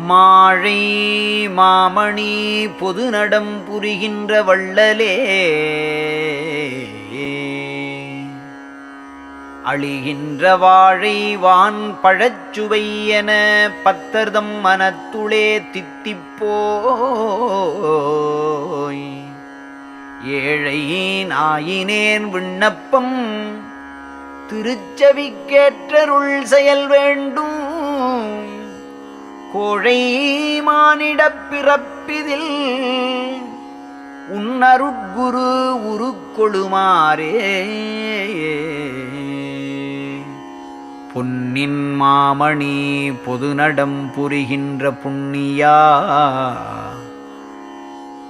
மாழை மாமணி பொதுநடம் புரிகின்ற வள்ளலே அழிகின்ற வாழை வான் பழச்சுவை என பத்தர்தம் மனத்துளே தித்திப்போய் ஏழை நாயினேன் விண்ணப்பம் திருச்செவிக்கேற்றருள் செயல் வேண்டும் கோழை மானிடப் பிறப்பிதில் உன்னருட்குரு உருக்கொழுமாறே பொன்னின் மாமணி பொதுநடம் புரிகின்ற புண்ணியா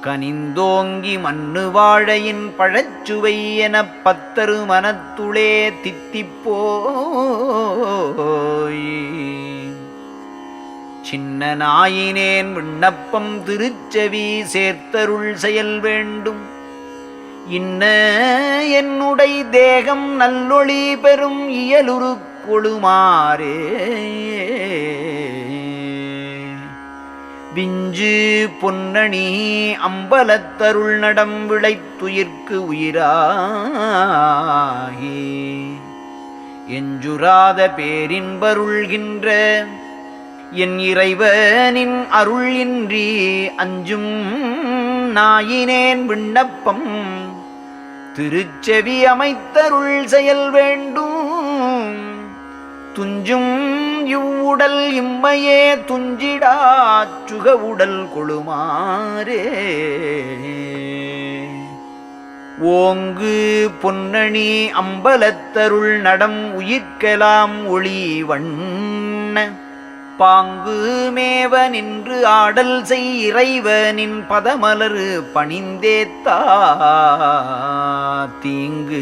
கனிந்தோங்கி மண்ணு வாழையின் பழச்சுவை எனப் பத்தரு மனத்துளே தித்திப்போய் சின்ன நாயினேன் விண்ணப்பம் திருச்செவி சேர்த்தருள் செயல் வேண்டும் இன்ன என்னுடை தேகம் நல்லொளி பெறும் இயலுரு கொழுமாறே விஞ்சு பொன்னணி அம்பலத்தருள் நடம் விளைத்துயிர்க்கு உயிராகி எஞ்சுராத பேரின்பருள்கின்ற என் இறைவனின் அருள் இன்றி அஞ்சும் நாயினேன் விண்ணப்பம் திருச்செவி அமைத்தருள் செயல் வேண்டும் துஞ்சும் இவ்வுடல் இம்மையே துஞ்சிடாச் சுக உடல் கொழுமாறே ஓங்கு பொன்னணி அம்பலத்தருள் நடம் உயிர்க்கலாம் ஒளி வண்ண பாங்கு மேவ நின்று ஆடல் செய் இறைவனின் பதமலரு பணிந்தேத்தா தீங்கு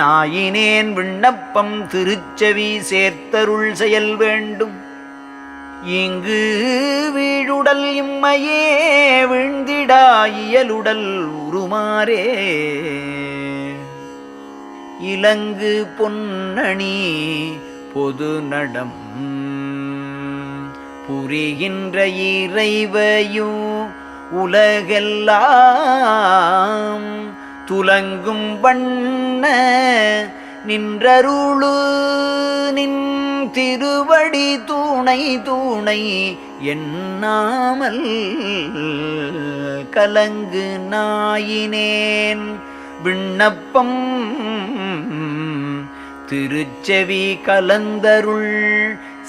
நாயினேன் விண்ணப்பம் திருச்செவி சேர்த்தருள் செயல் வேண்டும் இங்கு வீழுடல் இம்மையே வீழ்ந்திடா இயலுடல் உருமாறே இலங்கு பொன்னணி பொதுநடம் புரிகின்ற இறைவையும் உலகெல்லாம் துலங்கும் வண்ண நின்றருளு நின் திருவடி தூணை தூணை எண்ணாமல் கலங்கு நாயினேன் விண்ணப்பம் திருச்செவி கலந்தருள்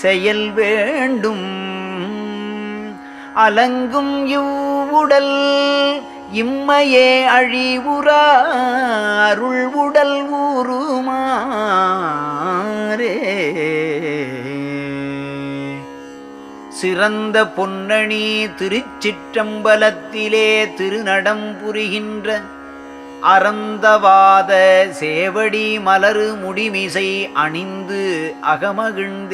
செயல் வேண்டும் அலங்கும் இவ்வுடல் இம்மையே அழிவுறா அருள் உடல் ஊருமாறே சிறந்த பொன்னணி திருச்சிற்றம்பலத்திலே திருநடம் புரிகின்ற அறந்தவாத சேவடி மலரு முடிமிசை அணிந்து அகமகிழ்ந்தேத்த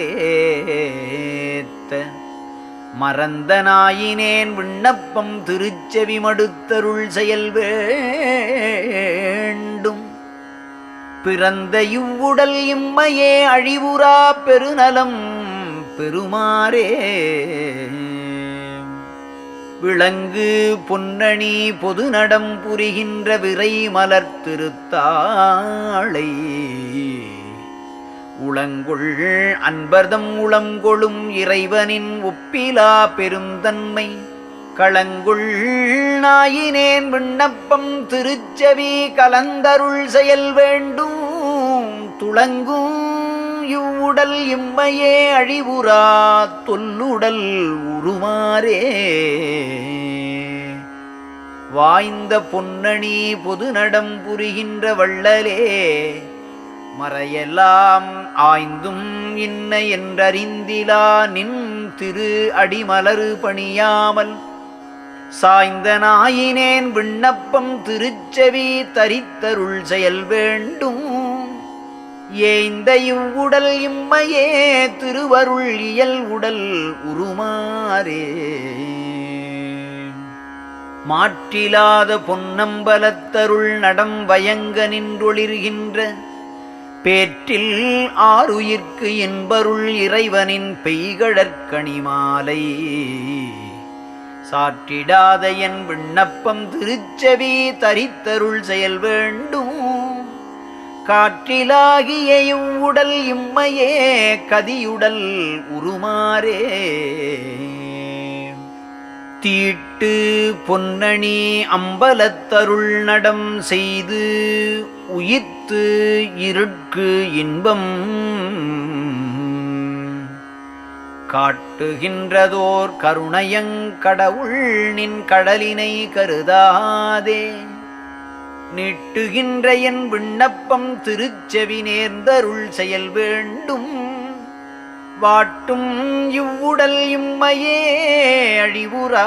மறந்த நாயினேன் விண்ணப்பம் திருச்செவி மடுத்தருள் செயல் வேண்டும் பிறந்த இவ்வுடல் இம்மையே அழிவுறா பெருநலம் பெருமாறே விளங்கு பொன்னணி பொதுநடம் புரிகின்ற விரை மலர் திருத்தாளை உளங்கொள் அன்பர்தம் உளங்கொளும் இறைவனின் ஒப்பிலா பெருந்தன்மை களங்கொள் நாயினேன் விண்ணப்பம் திருச்செவி கலந்தருள் செயல் வேண்டும் துளங்கும் இவ்வுடல் இம்மையே அழிவுறா தொல்லுடல் உருமாறே வாய்ந்த பொன்னணி பொதுநடம் புரிகின்ற வள்ளலே மறையெல்லாம் ஆய்ந்தும் இன்ன என்றறிந்திலா நின் திரு அடிமலரு பணியாமல் சாய்ந்த நாயினேன் விண்ணப்பம் திருச்செவி தரித்தருள் செயல் வேண்டும் ஏய்ந்த இவ்வுடல் இம்மையே திருவருள் இயல் உடல் உருமாறே மாற்றிலாத பொன்னம்பலத்தருள் நடம் வயங்க நின்றொளிர்கின்ற பேற்றில் ஆருயிர்க்கு என்பருள் இறைவனின் பெய்கழற்கணிமாலை சாற்றிடாத என் விண்ணப்பம் திருச்செவி தரித்தருள் செயல் வேண்டும். காற்றிலாகிய இவ்வுடல் இம்மையே கதியுடல் உருமாறே தீட்டு பொன்னணி அம்பலத்தருள் நடம் செய்து உயிர்த்து இருட்கு இன்பம் காட்டுகின்றதோர் கருணையங் கடவுள் நின் கடலினை கருதாதே நீட்டுகின்ற என் விண்ணப்பம் திருச்செவி நேர்ந்தருள் செயல் வேண்டும். வாட்டும் இவ்வுடல் இம்மையே அழிவுறா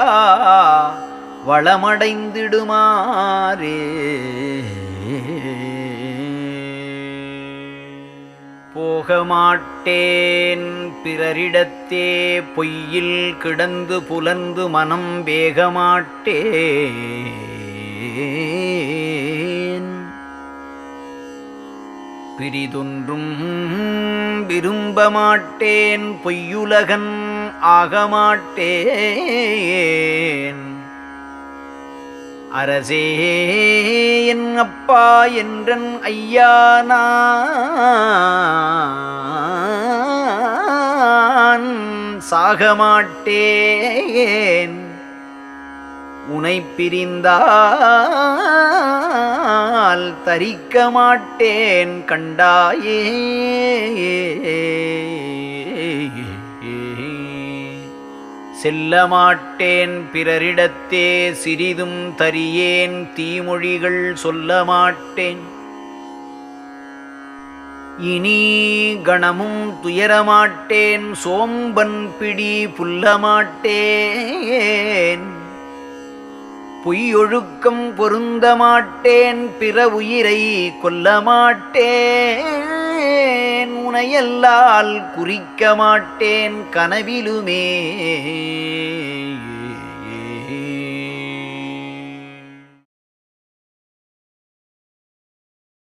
வளமடைந்திடுமாறே போகமாட்டேன் பிறரிடத்தே பொய்யில் கிடந்து புலந்து மனம் வேகமாட்டேன் பிரிதொன்றும் விரும்பமாட்டேன் பொய்யுலகன் ஆகமாட்டேன் அரசே என் அப்பா என்றன் ஐயா நான் சாகமாட்டேன் உனை பிரிந்தால் தரிக்க மாட்டேன் கண்டாயே செல்லமாட்டேன் பிறரிடத்தே சிறிதும் தரியேன் தீமொழிகள் சொல்ல மாட்டேன் இனி கணமும் துயரமாட்டேன் சோம்பன் பிடி புல்லமாட்டேன் பொய்யொழுக்கம் பொருந்த மாட்டேன் பிற உயிரை கொல்ல மாட்டேன் உனையல்லால் குறிக்க மாட்டேன் கனவிலுமே